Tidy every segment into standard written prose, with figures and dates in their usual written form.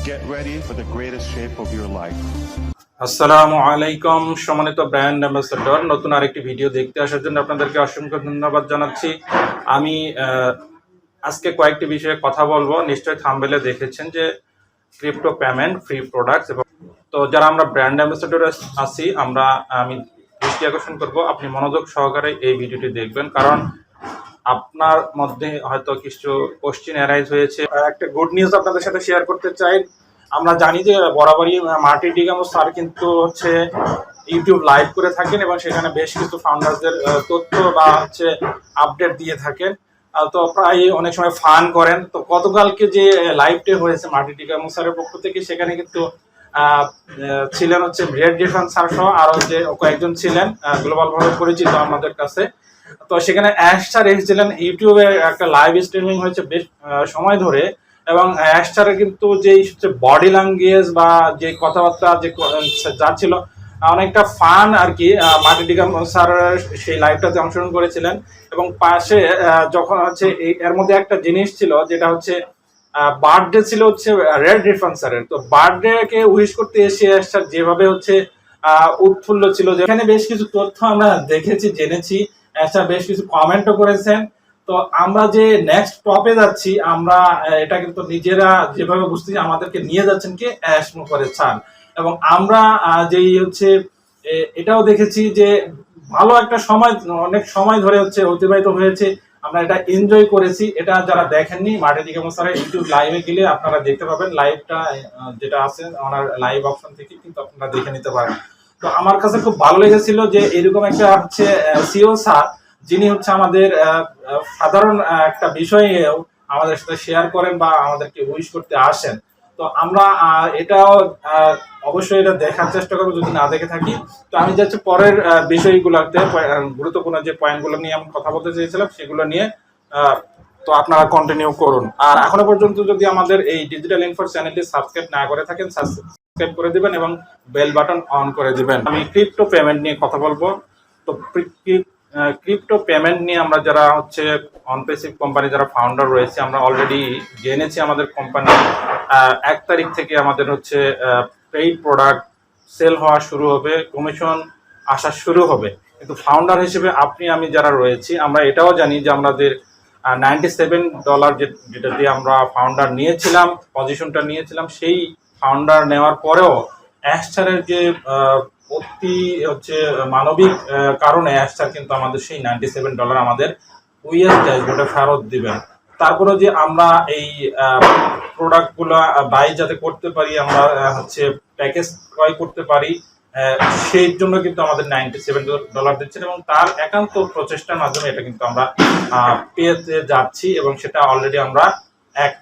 Get ready for the greatest shape of your life. আসসালামু আলাইকুম সম্মানিত ব্র্যান্ড অ্যাম্বাসেডর, নতুন আরেকটি ভিডিও দেখতে আসার জন্য আপনাদেরকে অসংখ্য ধন্যবাদ জানাচ্ছি। আমি আজকে কয়েকটি বিষয়ে কথা বলবো। নিশ্চয়ই থাম্বনেলে দেখেছেন যে ক্রিপ্টো পেমেন্ট, ফ্রি প্রোডাক্টস, এবং তো যারা আমরা ব্র্যান্ড অ্যাম্বাসেডর আছি আমি দৃষ্টি আকর্ষণ করব আপনি মনোযোগ সহকারে এই ভিডিওটি দেখবেন, কারণ আপনার মধ্যে হয়তো কিছু কোশ্চেন অ্যারাইজ হয়েছে। একটা গুড নিউজ আপনাদের সাথে শেয়ার করতে চাই। আমরা জানি যে বরাবরই মার্টিন ডিগামো স্যার কিন্তু হচ্ছে ইউটিউব লাইভ করে থাকেন এবং সেখানে বেশ কিছু ফাউন্ডারদের তথ্য বা হচ্ছে আপডেট দিয়ে থাকেন। তো প্রায় অনেক সময় ফান করেন। তো গতকালকে যে লাইভটি হয়েছে মার্টিন ডিগামো স্যারের পক্ষ থেকে, সেখানে কিন্তু ছিলেন হচ্ছে ব্রেড ডিফান স্যার সহ আরও যে কয়েকজন ছিলেন গ্লোবাল ভাবে পরিচিত আমাদের কাছে। তো সেখানে স্যার এসেছিলেন। ইউটিউবে একটা লাইভ স্ট্রিমিং হয়েছে বেশ সময় ধরে, এবং স্যারের কিন্তু যেই বডি ল্যাঙ্গুয়েজ বা যে কথাবার্তা যে যা ছিল অনেকটা ফান আর কি। মার্টিন ডিগামো স্যার সেই লাইভটাতে অংশগ্রহণ করেছিলেন, এবং পাশে যখন হচ্ছে এর মধ্যে একটা জিনিস ছিল যেটা হচ্ছে বার্থডে ছিল হচ্ছে রেড রিফান স্যারের। তো বার্থডে কে উইশ করতে এসে স্যার যেভাবে হচ্ছে উৎফুল্ল ছিল, যেখানে বেশ কিছু তথ্য আমরা দেখেছি, জেনেছি, স্যার বেশ কিছু কমেন্টও করেছেন। তো আমরা যে নেক্সট টপে যাচ্ছি, আমরা এটা কিন্তু নিজেরা যেভাবে বুঝতেছি আমাদেরকে নিয়ে যাচ্ছেন কে অ্যাশমো করে চান, এবং আমরা যেই হচ্ছে এটাও দেখেছি যে ভালো একটা সময়, অনেক সময় ধরে হচ্ছে অতিবাহিত হয়েছে, আমরা এটা এনজয় করেছি। এটা যারা দেখেননি মার্টিন ডিগামো স্যারের ইউটিউব লাইভে গেলে আপনারা দেখতে পাবেন। লাইভটা যেটা আছে ওনার লাইভ অপশন থেকে কিন্তু আপনারা দেখে নিতে পারেন। তো আমার কাছে খুব ভালো লেগেছিল যে এরকম একটা হচ্ছে সিও স্যার, যিনি হচ্ছে আমাদের সাধারণ একটা বিষয়ে আমাদের সাথে শেয়ার করেন বা আমাদেরকে উইশ করতে আসেন। তো আমরা এটাও অবশ্যই এটা দেখার চেষ্টা করবো যদি না দেখে থাকি। তো আমি যাচ্ছি পরের বিষয়গুলোতে, গুরুত্বপূর্ণ যে পয়েন্টগুলো নিয়ে আমি কথা বলতে চেয়েছিলাম সেগুলো নিয়ে। তো আপনারা কন্টিনিউ করুন। আর এখনো পর্যন্ত যদি আমাদের এই ডিজিটাল ইনফো চ্যানেলটি সাবস্ক্রাইব না করে থাকেন, সাবস্ক্রাইব করে দিবেন এবং বেল বাটন অন করে দিবেন। আমি ক্রিপ্টো পেমেন্ট নিয়ে কথা বলবো। তো ক্রিপ্টো পেমেন্ট নিয়ে আমরা যারা হচ্ছে অনপ্যাসিভ কোম্পানি যারা ফাউন্ডার রয়েছে, আমরা অলরেডি জেনেছি আমাদের কোম্পানি 1 তারিখ থেকে আমাদের হচ্ছে পেইড প্রোডাক্ট সেল হওয়া শুরু হবে, কমিশন আসা শুরু হবে। কিন্তু ফাউন্ডার হিসেবে আপনি আমি যারা রয়েছি, আমরা এটাও জানি যে আমাদের $97 যেটা দিয়ে আমরা ফাউন্ডার নিয়েছিলাম, পজিশনটা নিয়েছিলাম, সেই ফাউন্ডার নেওয়ার পরেও অ্যাস্টারের যে অতি হচ্ছে মানবিক কারণে অ্যাস্টার কিন্তু আমাদের সেই $97 আমাদের উইএস ড্যাশবোর্ডে ফেরত দিবেন। তারপরে যে আমরা এই প্রোডাক্টগুলো বাই যাতে করতে পারি, আমরা হচ্ছে প্যাকেজ ক্রয় করতে পারি, সেই জন্য কিন্তু আমাদের $97 দিচ্ছেন, এবং তার একান্ত প্রচেষ্টার মাধ্যমে এটা কিন্তু আমরা পেতে যাচ্ছি। এবং সেটা অলরেডি আমরা 1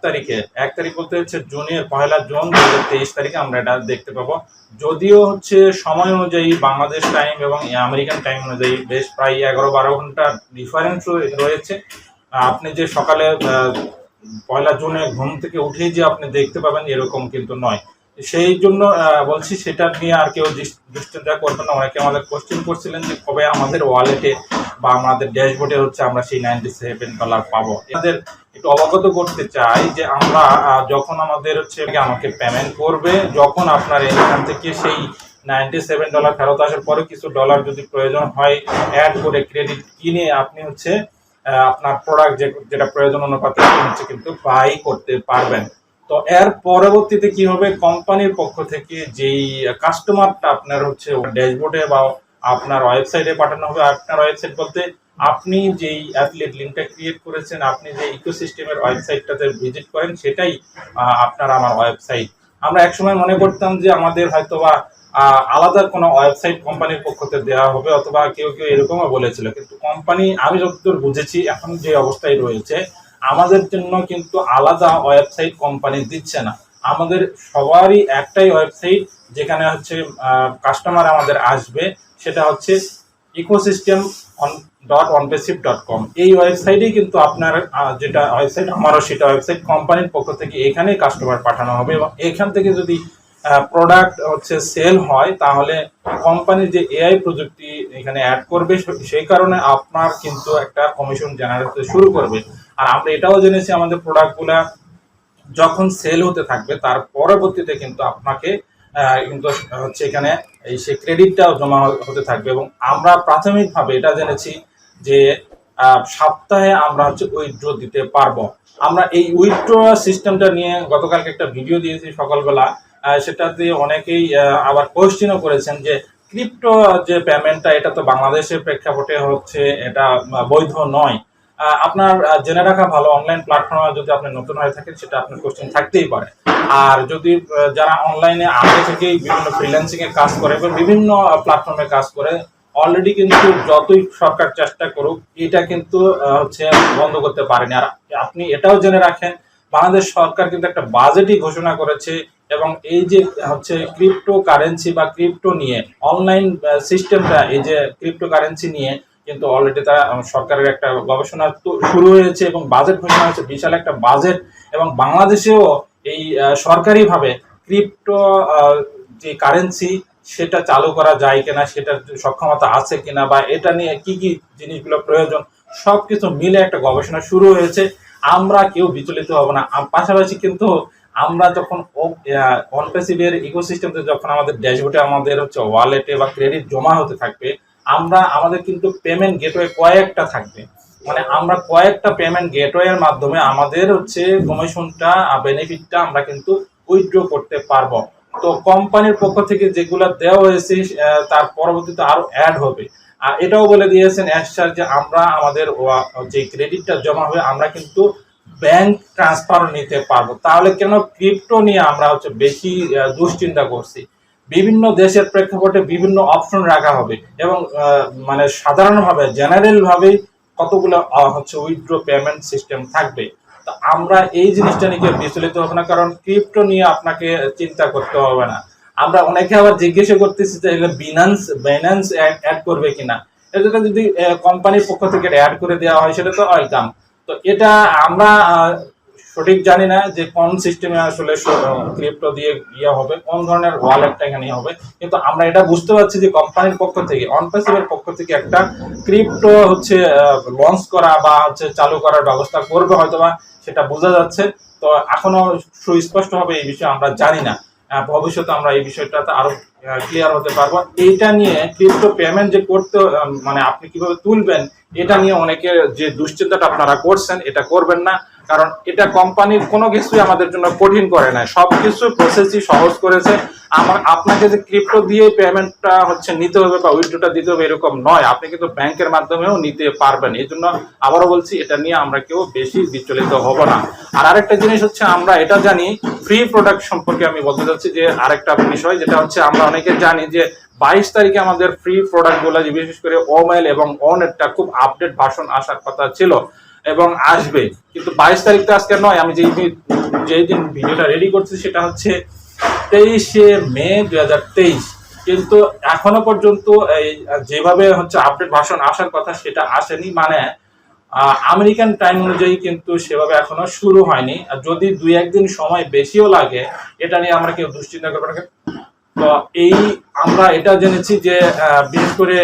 তারিখ বলতে হচ্ছে জুনের 1 জুন 2023 তারিখে আমরা এটা দেখতে পাবো। যদিও হচ্ছে সময় অনুযায়ী বাংলাদেশ টাইম এবং আমেরিকান টাইম অনুযায়ী বেশ প্রায় 11-12 ঘন্টা ডিফারেন্স রয়েছে। আপনি যে সকালে 1 জুনে ঘুম থেকে উঠেই যে আপনি দেখতে পাবেন এরকম কিন্তু নয়। সেই জন্য বলছি সেটা নিয়ে আর কেউ দুশ্চিন্তা করবেন না। অনেকে আমাদের কোশ্চেন করছিলেন যে কবে আমাদের ওয়ালেটে বা আমাদের ড্যাশবোর্ডে হচ্ছে আমরা সেই $97 পাবো। এদের একটু অবগত করতে চাই যে আমরা যখন আমাদের হচ্ছে আমাকে পেমেন্ট করবে, যখন আপনার এখান থেকে সেই $97 ফেরত আসার পরে কিছু ডলার যদি প্রয়োজন হয় অ্যাড করে ক্রেডিট কিনে আপনি হচ্ছে আপনার প্রোডাক্ট যেটা প্রয়োজন অনুপাতে হচ্ছে কিন্তু বাই করতে পারবেন। তো এর পরবর্তীতে কি হবে, কোম্পানির পক্ষ থেকে যেই কাস্টমারটা আপনার হচ্ছে ড্যাশবোর্ডে বা আপনার ওয়েবসাইটে পাঠানো হবে। আপনার ওয়েবসাইট বলতে আপনি যেই অ্যাফিলিয়েট লিঙ্কটা ক্রিয়েট করেছেন, আপনি যে ইকোসিস্টেমের ওয়েবসাইটটাতে ভিজিট করেন, সেটাই আপনার আমার ওয়েবসাইট। আমরা একসময় মনে করতাম যে আমাদের হয়তোবা আলাদা কোনো ওয়েবসাইট কোম্পানির পক্ষ থেকে দেওয়া হবে, অথবা কেউ এরকমও বলেছিল। কিন্তু কোম্পানি, আমি যতদূর বুঝেছি, এখন যে অবস্থায় রয়েছে আমাদের জন্য কিন্তু আলাদা ওয়েবসাইট কোম্পানি দিচ্ছে না। আমাদের সবারই একটাই ওয়েবসাইট যেখানে হচ্ছে কাস্টমার আমাদের আসবে, সেটা হচ্ছে ecosystem.onpassive.com। এই ওয়েবসাইটেই কিন্তু আপনার যেটা ওয়েবসাইট, আমারও সেটা ওয়েবসাইট, কোম্পানির পক্ষ থেকে এখানেই কাস্টমার পাঠানো হবে, এবং এখান থেকে যদি প্রোডাক্ট হচ্ছে সেল হয় তাহলে কোম্পানির যে এআই প্রযুক্তি এখানে অ্যাড করবে, সেই কারণে আপনার কিন্তু একটা কমিশন জেনারেট হতে শুরু করবে। আর আমরা এটাও জেনেছি আমাদের প্রোডাক্টগুলা যখন সেল হতে থাকবে তার পরবর্তীতে কিন্তু আপনাকে কিন্তু হচ্ছে এখানে এই সে ক্রেডিটটাও জমা হতে থাকবে। এবং আমরা প্রাথমিকভাবে এটা জেনেছি যে সপ্তাহে আমরা হচ্ছে উইথড্র দিতে পারবো। আমরা এই উইথড্র সিস্টেমটা নিয়ে গতকালকে একটা ভিডিও দিয়েছি সকালবেলা, সেটাতে অনেকেই আবার কোয়েশ্চেনও করেছেন যে ক্রিপ্টো যে পেমেন্টটা এটা তো বাংলাদেশের প্রেক্ষাপটে হচ্ছে এটা বৈধ নয়। আপনার জেনে রাখা ভালো, অনলাইন প্ল্যাটফর্মে যদি আপনি নতুন হয়ে থাকেন সেটা আপনার কোশ্চেন থাকতেই পারে। আর যদি যারা অনলাইনে আগে থেকেই বিভিন্ন ফ্রিল্যান্সিং এ কাজ করে এবং বিভিন্ন প্ল্যাটফর্মে কাজ করে অলরেডি, কিন্তু যতই সরকার চেষ্টা করুক এটা কিন্তু হচ্ছে বন্ধ করতে পারেনি। আর আপনি এটাও জেনে রাখেন বাংলাদেশ সরকার কিন্তু একটা বাজেটই ঘোষণা করেছে, এবং এই যে হচ্ছে ক্রিপ্টো কারেন্সি বা ক্রিপ্টো নিয়ে অনলাইন সিস্টেমটা, এই যে ক্রিপ্টো কারেন্সি নিয়ে কিন্তু অলরেডি তারা সরকারের একটা গবেষণা শুরু হয়েছে এবং বাজেট ঘোষণা হয়েছে, বিশাল একটা বাজেট। এবং বাংলাদেশেও এই সরকারিভাবে ক্রিপ্টো যে কারেন্সি সেটা চালু করা যায় কিনা, সেটার সক্ষমতা আছে কিনা, বা এটা নিয়ে কি কি জিনিসগুলো প্রয়োজন, সবকিছু মিলে একটা গবেষণা শুরু হয়েছে। আমরা কেউ বিচলিত হব না। পাশাপাশি কিন্তু আমরা যখন অনপ্যাসিভের ইকোসিস্টেমে যখন আমাদের ড্যাশবোর্ডে আমাদের হচ্ছে ওয়ালেটে বা ক্রেডিট জমা হতে থাকবে, আমাদের কিন্তু পেমেন্ট গেটওয়ে কয়েকটা থাকবে। মানে আমরা কয়েকটা পেমেন্ট গেটওয়ের মাধ্যমে আমাদের হচ্ছে কমিশনটা বেনিফিটটা আমরা কিন্তু উইথড্র করতে পারবো। তো কোম্পানির পক্ষ থেকে যেগুলো দেওয়া হয়েছে তার পরবর্তীতে আরো অ্যাড হবে। আর এটাও বলে দিয়েছেন এক্সট্রা যে আমরা আমাদের যে ক্রেডিটটা জমা হবে আমরা কিন্তু ব্যাংক ট্রান্সফার নিতে পারবো। তাহলে কেন ক্রিপ্টো নিয়ে আমরা হচ্ছে বেশি দুশ্চিন্তা করছি? বিভিন্ন দেশের প্রেক্ষাপটে বিভিন্ন অপশন রাখা হবে, এবং মানে সাধারণভাবে জেনারেল ভাবে কতগুলো হচ্ছে উইথড্র পেমেন্ট সিস্টেম থাকবে। তো আমরা এই জিনিসটা নিয়ে বিচলিত হবো না, কারণ ক্রিপ্টো নিয়ে আপনাকে চিন্তা করতে হবে না। আমরা অনেকে আবার জিজ্ঞাসা করতেছি যে বাইন্যান্স অ্যাড করবে কিনা। এটা যদি কোম্পানির পক্ষ থেকে অ্যাড করে দেওয়া হয় সেটা তো ওয়েলকাম। তো এটা আমরা সঠিক জানি না যে কোন সিস্টেমে আসলে ক্রিপ্টো দিয়ে ইয়ে হবে, কোন ধরনের ওয়ালেটটা এখানে হবে, কিন্তু আমরা এটা বুঝতে পারছি যে কোম্পানির পক্ষ থেকে, অনপ্যাসিভের পক্ষ থেকে একটা ক্রিপ্টো হচ্ছে লঞ্চ করা বা হচ্ছে চালু করার ব্যবস্থা করবে হয়তোবা, সেটা বোঝা যাচ্ছে। তো এখনো সুস্পষ্ট হবে এই বিষয়ে আমরা জানি না। ভবিষ্যতে আমরা এই বিষয়টাতে আরো ক্লিয়ার হতে পারবো। এইটা নিয়ে ক্রিপ্টো পেমেন্ট যে করতে মানে আপনি কিভাবে তুলবেন এটা নিয়ে অনেকে যে দুশ্চিন্তাটা আপনারা করছেন এটা করবেন না, কারণ এটা কোম্পানির কোনো কিছুই আমাদের জন্য কঠিন করে না, সবকিছু প্রসেসই সহজ করেছে। আপনাকে যে ক্রিপ্টো দিয়ে পেমেন্টটা হচ্ছে নিতে হবে বা উইথড্রটা দিতে হবে এরকম নয়, আপনি কিন্তু ব্যাংকের মাধ্যমেও নিতে পারবেন। এই জন্য আবারও বলছি এটা নিয়ে আমরা কেউ বেশি বিচলিত হব না। আর আরেকটা জিনিস হচ্ছে আমরা এটা জানি, ফ্রি প্রোডাক্ট সম্পর্কে আমি বলতে চাচ্ছি যে আরেকটা বিষয় যেটা হচ্ছে আমরা অনেকে জানি যে 22 তারিখে আমাদের ফ্রি প্রোডাক্ট গুলো, বিশেষ করে ওমেল এবং ওনেটটা খুব আপডেট ভার্সন আসার কথা ছিল এবং আসবে, কিন্তু 22 তারিখ তো আজকে নয়। আমি যেই দিন ভিডিওটা রেডি করছি সেটা হচ্ছে 23শে মে 2023, কিন্তু এখনো পর্যন্ত এই যেভাবে হচ্ছে আপডেট ভার্সন আসার কথা সেটা আসেনি। মানে আমেরিকান টাইম অনুযায়ী কিন্তু সেভাবে এখনো শুরু হয়নি। আর যদি 2-1 দিন সময় বেশিও লাগে এটা নিয়ে আমরা কেউ দুশ্চিন্তা করবো না। তো আমরা এটা জেনেছি যে বিশেষ করে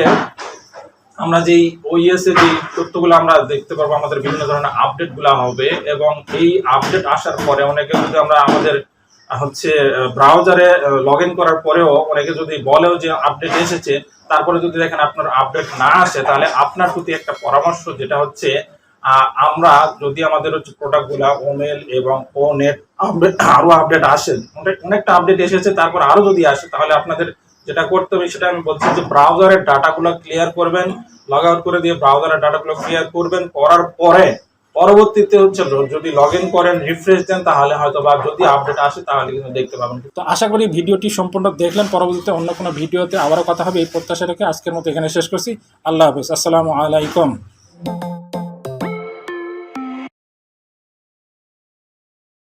আমরা যেই ওইএস এর যে তথ্যগুলো আমরা দেখতে পারবো, আমাদের বিভিন্ন ধরনের আপডেট গুলা হবে, এবং এই আপডেট আসার পরে অনেকে যদি আমরা আমাদের হচ্ছে ব্রাউজারে লগ ইন করার পরেও অনেকে যদি বলেও যে আপডেট এসেছে, তারপরে যদি দেখেন আপনার আপডেট না আসে, তাহলে আপনার প্রতি একটা পরামর্শ যেটা হচ্ছে আমরা যদি আমাদের হচ্ছে প্রোডাক্ট গুলা ওমেল এবং ও নেট আপডেট আরো আপডেট আসে, অনেকটা আপডেট এসেছে, তারপর আরো যদি আসে, তাহলে আপনাদের যেটা করতে হবে সেটা আমি বলছি যে ব্রাউজারের ডাটাগুলো ক্লিয়ার করবেন, লগ আউট করে দিয়ে ব্রাউজারের ডাটাগুলো ক্লিয়ার করবেন, করার পরে পরবর্তীতে হচ্ছে যদি লগ ইন করেন রিফ্রেশ দেন, তাহলে হয়তো বা যদি আপডেট আসে তাহলে কিন্তু দেখতে পাবেন। তো আশা করি ভিডিওটি সম্পূর্ণ দেখলেন। পরবর্তীতে অন্য কোনো ভিডিওতে আবারও কথা হবে এই প্রত্যাশা রেখে আজকের মতো এখানে শেষ করছি। আল্লাহ হাফেজ, আসসালামু আলাইকুম।